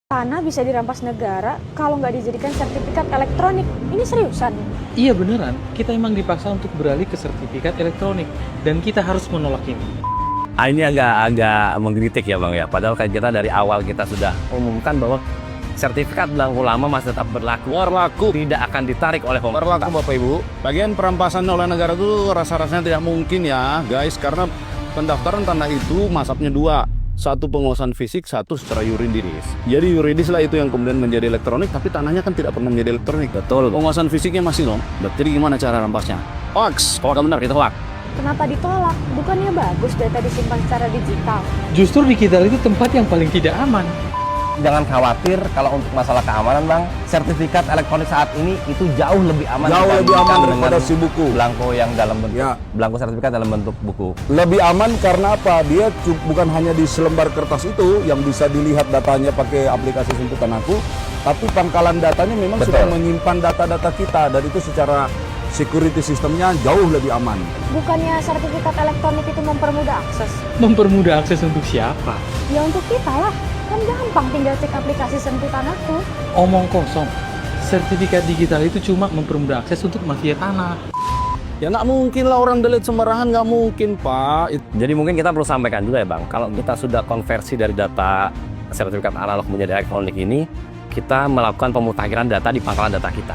Tanah bisa dirampas negara kalau nggak dijadikan sertifikat elektronik. Ini seriusan? Iya beneran, kita emang dipaksa untuk beralih ke sertifikat elektronik dan kita harus menolak ini. Ini agak mengkritik ya Bang ya. Padahal kan kita dari awal kita sudah umumkan bahwa sertifikat belangko lama masih tetap berlaku, tidak akan ditarik oleh pemerintah. Berlaku Bapak Ibu. Bagian perampasan oleh negara itu rasa-rasanya tidak mungkin ya guys, karena pendaftaran tanah itu masapnya dua. Satu penguasaan fisik, satu secara yuridis. Jadi yuridis lah itu yang kemudian menjadi elektronik, tapi tanahnya kan tidak pernah menjadi elektronik. Betul. Penguasaan fisiknya masih loh. Jadi gimana cara rampasnya? Hoax. Benar, kita hoax. Kenapa ditolak? Bukannya bagus data disimpan secara digital? Justru digital itu tempat yang paling tidak aman. Jangan khawatir kalau untuk masalah keamanan Bang, sertifikat elektronik saat ini itu jauh lebih aman. Jauh lebih aman dengan daripada si buku. Belangko yang dalam bentuk, Ya. belangko sertifikat dalam bentuk buku. Lebih aman karena apa? Dia bukan hanya di selembar kertas itu yang bisa dilihat datanya pakai aplikasi Simputan Aku, tapi pangkalan datanya memang Betul. sudah menyimpan data-data kita, dan itu secara security sistemnya jauh lebih aman. Bukannya sertifikat elektronik itu mempermudah akses? Mempermudah akses untuk siapa? Ya untuk kita lah. Kan gampang tinggal cek aplikasi Simputan Aku. Omong kosong. Sertifikat digital itu cuma mempermudah akses untuk mafia tanah. Ya nggak mungkin lah orang delete sembarangan, nggak mungkin Pak. Jadi mungkin kita perlu sampaikan juga ya Bang, kalau kita sudah konversi dari data sertifikat analog menjadi elektronik ini, kita melakukan pemutakhiran data di pangkalan data kita.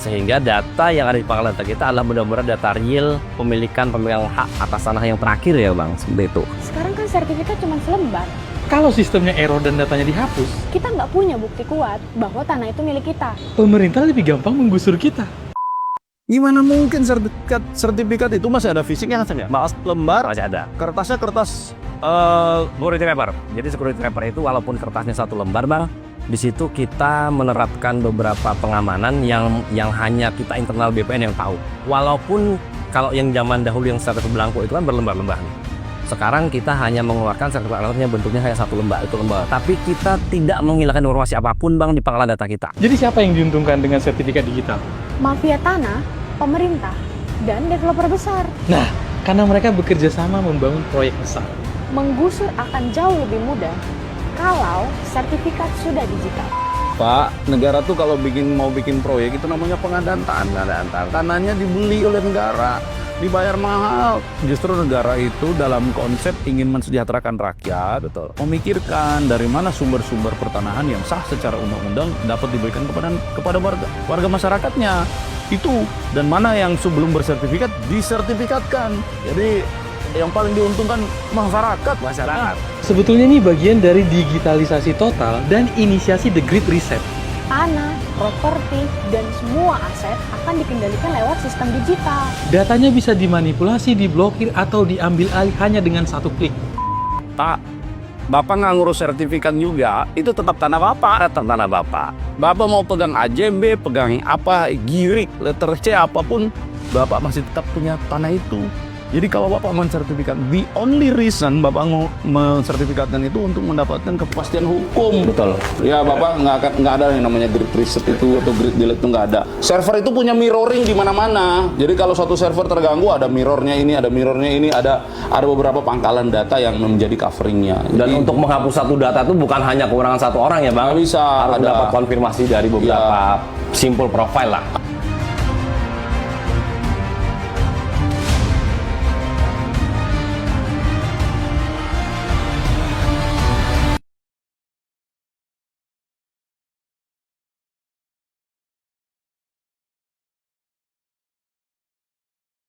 Sehingga data yang ada di pangkalan data kita adalah benar-benar data real pemegang hak atas tanah yang terakhir ya Bang, seperti itu. Sekarang kan sertifikat cuma selembar. Kalau sistemnya error dan datanya dihapus, Kita nggak punya bukti kuat bahwa tanah itu milik kita. pemerintah lebih gampang menggusur kita. Gimana mungkin sertifikat itu masih ada fisiknya kan ya? Maaf, lembar masih ada. Kertasnya kertas Security paper. Jadi security paper itu walaupun kertasnya satu lembar Bang, di situ kita menerapkan beberapa pengamanan yang hanya kita internal BPN yang tahu. Walaupun kalau yang zaman dahulu yang sertifikat belangko itu kan berlembar-lembar. Sekarang kita hanya mengeluarkan sertifikat elektroniknya bentuknya kayak satu lembar, itu lembar. Tapi kita tidak menghilangkan informasi apapun Bang di pangkalan data kita. Jadi siapa yang diuntungkan dengan sertifikat digital? Mafia tanah, pemerintah, dan developer besar. Nah, karena mereka bekerja sama membangun proyek besar. Menggusur akan jauh lebih mudah kalau sertifikat sudah digital. Pak, negara tuh kalau mau bikin proyek itu namanya pengadaan tanah. Tanahnya dibeli oleh negara, dibayar mahal. Justru negara itu dalam konsep ingin mensejahterakan rakyat, betul, memikirkan dari mana sumber-sumber pertanahan yang sah secara undang-undang dapat diberikan kepada warga masyarakatnya. Itu, dan mana yang sebelum bersertifikat disertifikatkan. Jadi yang paling diuntungkan masyarakat. Sebetulnya ini bagian dari digitalisasi total dan inisiasi The Great Reset. Tanah, properti, dan semua aset akan dikendalikan lewat sistem digital. Datanya bisa dimanipulasi, diblokir, atau diambil alih hanya dengan satu klik. Pak, Bapak nggak ngurus sertifikat juga, itu tetap tanah Bapak. Tetap tanah Bapak. Bapak mau pegang AJB, pegang apa, girik, letter C, apapun, Bapak masih tetap punya tanah itu. Jadi kalau Bapak mensertifikat, the only reason Bapak mensertifikatkan itu untuk mendapatkan kepastian hukum. Betul. Ya Bapak nggak ada yang namanya grid reset itu atau grid delete itu nggak ada. Server itu punya mirroring di mana-mana. Jadi kalau suatu server terganggu, ada mirrornya ini, ada beberapa pangkalan data yang menjadi coveringnya. Dan untuk menghapus satu data itu bukan hanya kewenangan satu orang ya Bang. Nggak bisa. Harus Ada dapat konfirmasi dari beberapa simpul profile lah.